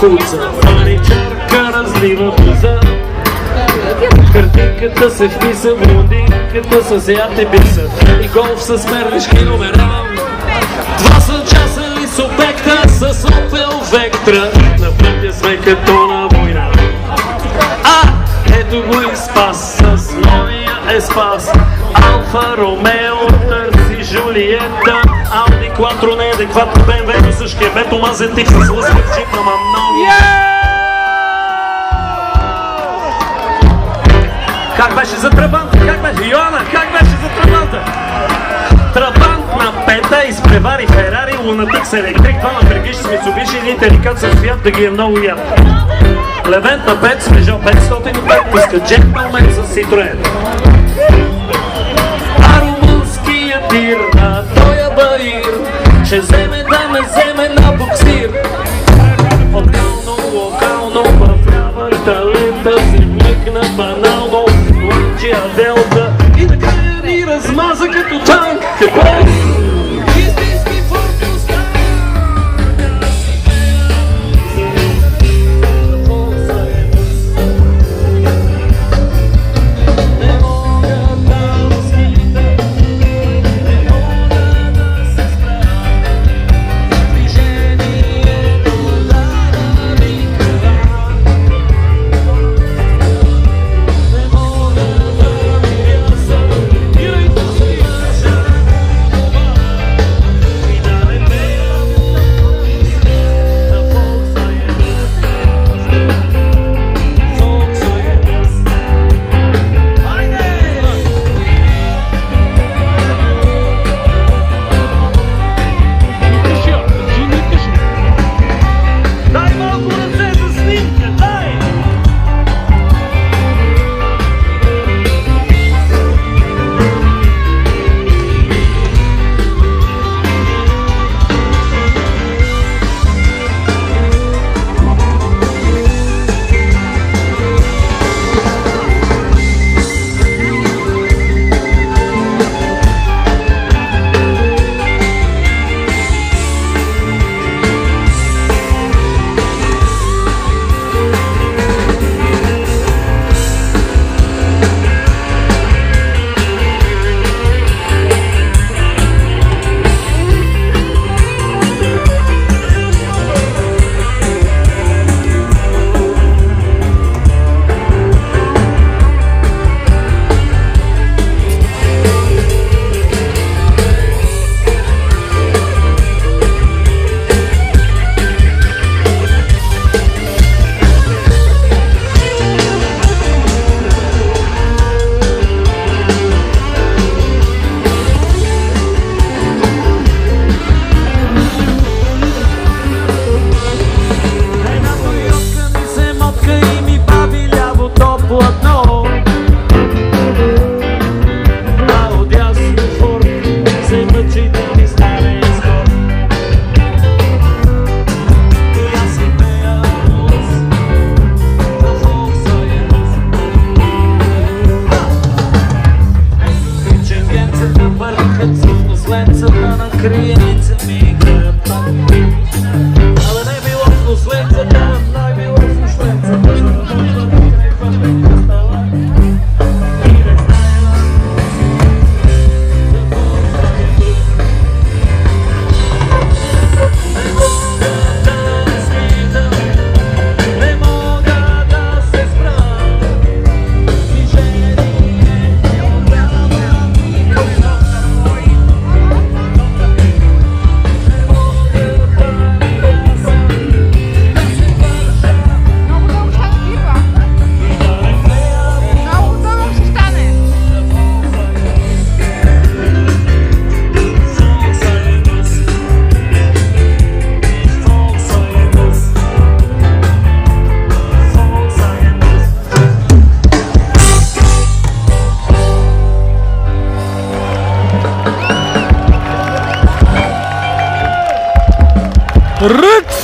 куца, паничарка разлива буза. Картинката се вписа, блондинката с яте биса и голф с мернишки номера. 2 са часа ли с обекта с Opel Vectra. На пътя сме като на война. Ето го и Спас с новия Еспас. Алфа Ромео търси Жулиета. Ауди Quattro неадекватно, БМВ до същия бето мазен тип с лъскав джип, ама много. Как беше за Трабанта? Как беше? Йоана, как беше за Трабанта? Трабант на пета, изпревари Ферари, лунатик с електрик, 2 на Бергиш с Мицубиши, един Теликат с Фиат, да ги е много яд. Левент на 5 с Peugeot 505, иска джентлмен с Citroen. А румънският тир на тоя баир ще вземе да ме вземе на буксир. Локално, въвлява талента си вмъкна банално, лъчи Аделта и накрая ни размаза като танк. Истински фортуста. Не мога да възхита, не мога да се справя. Движението дава ми кръва. Не мога да видя съм и да си кажа и да не пея на Volkswagen. Дай малко ръце за снимка, дай! Rıks!